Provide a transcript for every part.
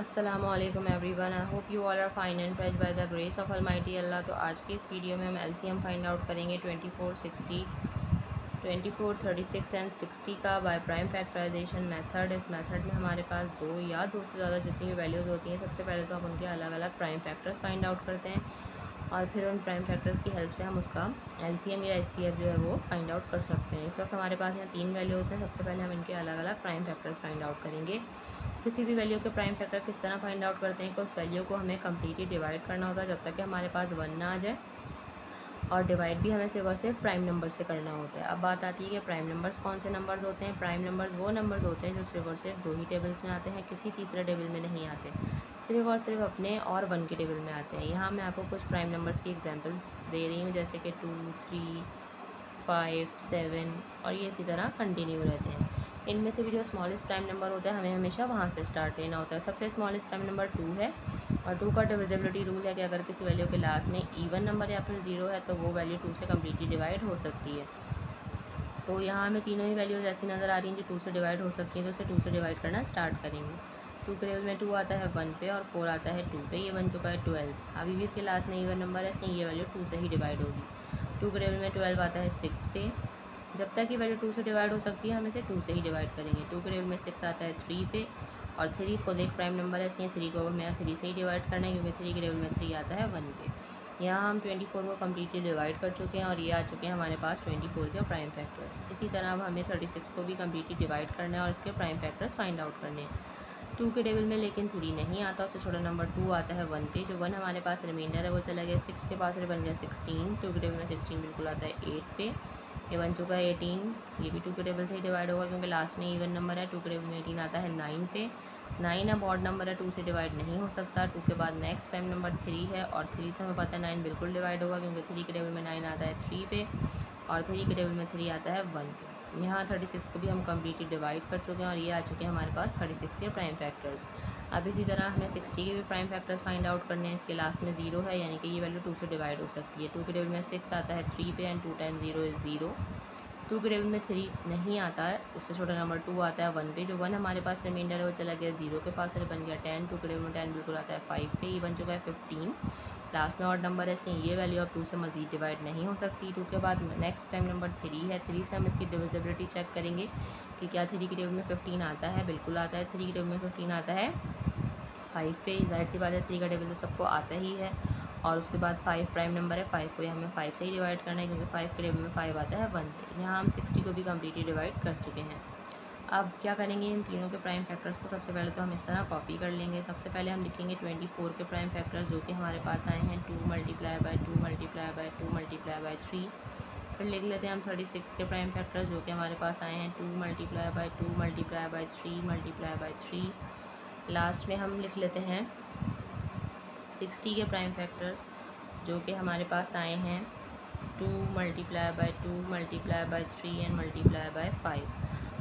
Assalamualaikum everyone. I hope you all are fine and fresh by the grace of Almighty Allah। तो आज की इस video में हम एलसीएम फाइंड आउट करेंगे 24, 60, 24, 36 एंड 60 का बाय प्राइम फैक्टराइजेशन मेथड। इस मेथड में हमारे पास दो या दो से ज़्यादा जितनी भी वैल्यूज़ होती हैं, सबसे पहले तो हम उनके अलग अलग प्राइम फैक्टर्स फाइंड आउट करते हैं और फिर उन प्राइम फैक्टर्स की हेल्प से हम उसका एलसीएम या एचसीएफ जो है वो फाइंड आउट कर सकते हैं। इस वक्त हमारे पास यहाँ तीन वैल्यूज़ हैं। सबसे पहले हम इनके अलग अलग प्राइम फैक्टर्स फाइंड आउट करेंगे। किसी भी वैल्यू के प्राइम फैक्टर किस तरह फाइंड आउट करते हैं कि उस वैल्यू को हमें कम्प्लीटली डिवाइड करना होता है जब तक कि हमारे पास 1 ना आ जाए, और डिवाइड भी हमें सिर्फ और सिर्फ प्राइम नंबर से करना होता है। अब बात आती है कि प्राइम नंबर्स कौन से नंबर्स होते हैं। प्राइम नंबर्स वो नंबर्स होते हैं जो सिर्फ और सिर्फ दो ही टेबल्स में आते हैं, किसी तीसरे टेबल में नहीं आते, सिर्फ और सिर्फ अपने और 1 के टेबल में आते हैं। यहाँ मैं आपको कुछ प्राइम नंबर्स की एग्जांपल्स दे रही हूँ, जैसे कि 2, 3, 5, 7 और ये इसी तरह कंटिन्यू रहते हैं। इनमें से भी जो स्मॉलेस्ट प्राइम नंबर होता है हमें हमेशा वहाँ से स्टार्ट लेना होता है। सबसे स्मॉलेस्ट प्राइम नंबर 2 है, और 2 का डिविजिबिलिटी रूल है कि अगर किसी वैल्यू के लास्ट में इवन नंबर या फिर 0 है तो वो वैल्यू 2 से कम्प्लीटली डिवाइड हो सकती है। तो यहाँ हमें तीनों ही वैल्यूज़ ऐसी नज़र आ रही हैं जो 2 से डिवाइड हो सकती हैं, तो उसे 2 से डिवाइड करना स्टार्ट करेंगे। 2 के टेबल में 2 आता है 1 पे और 4 आता है 2 पे, ये बन चुका है 12। अभी भी इसके लास्ट में इवन नंबर है, इसलिए ये वैल्यू 2 से ही डिवाइड होगी। 2 के टेबल में 12 आता है 6 पे। जब तक ये वैल्यू 2 से डिवाइड हो सकती है हम इसे 2 से ही डिवाइड करेंगे। 2 के टेबल में 6 आता है 3 पे, और 3 खुद एक प्राइम नंबर है, इसलिए 3 को हमें 3 से ही डिवाइड करना है, क्योंकि 3 के टेबल में 3 आता है 1 पे। यहाँ हम 24 को कम्प्लीटली डिवाइड कर चुके हैं और ये आ चुके हैं हमारे पास 24 के प्राइम फैक्टर्स। इसी तरह अब हमें 36 को भी कम्प्लीटली डिवाइड करना है और इसके प्राइम फैक्टर्स फाइंड आउट करने हैं। 2 के टेबल में लेकिन 3 नहीं आता, उससे छोटा नंबर 2 आता है 1 पे। जो 1 हमारे पास रिमाइंडर है वो चला गया 6 के पास, बन गया 16। 2 के टेबल में 16 बिल्कुल आता है 8 पे, ये बन चुका है 18। ये भी 2 के टेबल से ही डिवाइड होगा क्योंकि लास्ट में इवन नंबर है। 2 के टेबल में 18 आता है 9 पे। 9 अब ऑड नंबर है, 2 से डिवाइड नहीं हो सकता। 2 के बाद नेक्स्ट प्राइम नंबर 3 है, और 3 से हमें पता है 9 बिल्कुल डिवाइड होगा क्योंकि 3 के टेबल में 9 आता है 3 पे, और 3 के टेबल में 3 आता है 1 पे। यहाँ 36 को भी हम कम्प्लीटली डिवाइड कर चुके हैं और ये आ चुके हैं हमारे पास 36 के प्राइम फैक्टर्स। अब इसी तरह हमें 60 के भी प्राइम फैक्टर्स फाइंड आउट करने हैं। इसके लास्ट में 0 है, यानी कि ये वैल्यू 2 से डिवाइड हो सकती है। 2 के टेबल में 6 आता है 3 पे, एंड 2 टाइम 0 इज़ 0। 2 के टेबल में 3 नहीं आता है, उससे छोटा नंबर 2 आता है 1 पे। जो 1 हमारे पास रिमाइंडर है वो चला गया 0 के पास और बन गया 10। 2 के टेबल में 10 बिल्कुल आता है 5 पे, ये बन चुका है 15। लास्ट में ऑड नंबर है, इसलिए ये वैल्यू अब 2 से मज़ीद डिवाइड नहीं हो सकती। 2 के बाद नेक्स्ट प्राइम नंबर 3 है। 3 से हम इसकी डिविजिबिलिटी चेक करेंगे कि क्या 3 के टेबल में 15 आता है। बिल्कुल आता है, 3 के टेबल में 15 आता है 5 पे। जाहिर सी बात है 3 का टेबल तो सबको आता ही है, और उसके बाद 5 प्राइम नंबर है। 5 को हमें 5 से ही डिवाइड करना है क्योंकि 5 के टेबल में 5 आता है 1 पे। यहाँ हम 60 को भी कम्प्लीटली डिवाइड कर चुके हैं। अब क्या करेंगे, इन तीनों के प्राइम फैक्टर्स को सबसे पहले तो हम इस तरह कॉपी कर लेंगे। सबसे पहले हम लिखेंगे 24 के प्राइम फैक्टर्स जो कि हमारे पास आए हैं 2 multiply by 2 multiply by 2 multiply by 3। फिर लिख लेते हैं हम 36 के प्राइम फैक्टर्स जो कि हमारे पास आए हैं 2 multiply by 2 multiply by 3 multiply by 3। Last में हम लिख लेते हैं 60 के प्राइम फैक्टर्स जो कि हमारे पास आए हैं 2 multiply by 2 multiply by 3 and multiply by 5।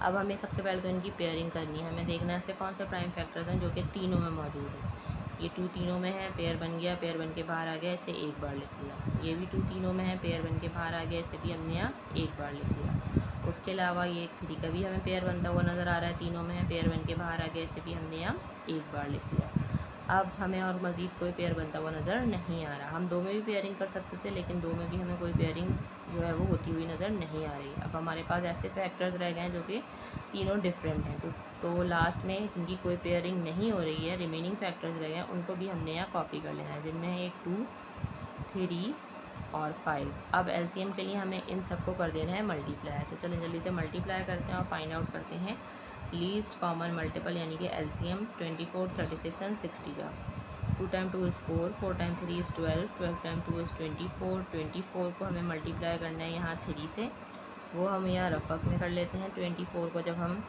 अब हमें सबसे पहले तो इनकी पेयरिंग करनी है। हमें देखना है ऐसे कौन से प्राइम फैक्टर्स हैं जो कि तीनों में मौजूद हैं। ये 2 तीनों में है, पेयर बन गया, पेयर बन के बाहर आ गया, इसे एक बार लिख लिया। ये भी 2 तीनों में है, पेयर बन के बाहर आ गया, इसे भी हमने यहाँ एक बार लिख लिया। उसके अलावा ये 3 का भी हमें पेयर बनता हुआ नज़र आ रहा है, तीनों में है, पेयर बन के बाहर आ गया, इसे भी हमने यहाँ एक बार लिख लिया। अब हमें और मज़ीद कोई पेयर बनता हुआ नज़र नहीं आ रहा। हम 2 में भी पेयरिंग कर सकते थे, लेकिन 2 में भी हमें कोई पेयरिंग जो है वो होती हुई नज़र नहीं आ रही। अब हमारे पास ऐसे फैक्टर्स रह गए हैं जो कि तीनों डिफरेंट हैं, तो लास्ट में जिनकी कोई पेयरिंग नहीं हो रही है, रिमेनिंग फैक्टर्स रह गए हैं, उनको भी हमने यहाँ कॉपी कर लेना है, जिनमें है 2, 3 और 5। अब एलसीएम के लिए हमें इन सबको कर देना है मल्टीप्लाई। तो चलिए जल्दी से मल्टीप्लाई करते हैं और फाइंड आउट करते हैं लीस्ट कॉमन मल्टीपल, यानी कि एलसीएम 24, 36 एंड 60 का। 2 time 2 is 4, 4 time 3 is 12, 12 time 2 is 24। 24 को हमें मल्टीप्लाई करना है यहाँ 3 से, वो हम यहाँ रफक में कर लेते हैं। 24 को जब हम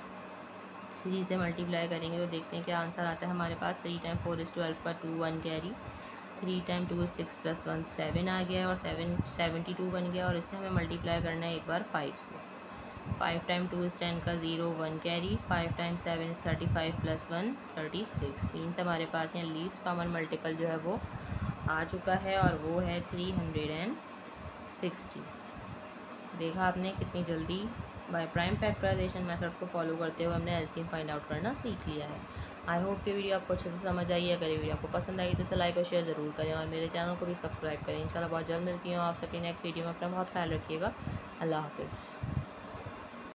3 से मल्टीप्लाई करेंगे तो देखते हैं क्या आंसर आता है हमारे पास। 3 टाइम 4 इज़ 12 का 2 1 कैरी, 3 टाइम 2 इज़ 6 प्लस 1 7 आ गया, और 7 72 बन गया, और इससे हमें मल्टीप्लाई करना है एक बार 5 से। 5 टाइम 2 इज़ 10 का 0 1 carry, 5 time 7 is 35 plus 1 36। Means हमारे पास यहाँ लीस्ट कॉमन मल्टीपल जो है वो आ चुका है, और वो है 360। देखा आपने कितनी जल्दी बाय प्राइम फैक्टराइजेशन मेथड को फॉलो करते हुए हमने एलसीएम फाइंड आउट करना सीख लिया है। आई होप ये वीडियो आपको अच्छे से समझ आई है। अगर ये वीडियो आपको पसंद आई तो इसे लाइक और शेयर ज़रूर करें और मेरे चैनल को भी सब्सक्राइब करें। इंशाल्लाह बहुत जल्द मिलती हूँ आपसे अपनी नेक्स्ट वीडियो में। अपना बहुत ख्याल रखिएगा। अल्लाह हाफिज़।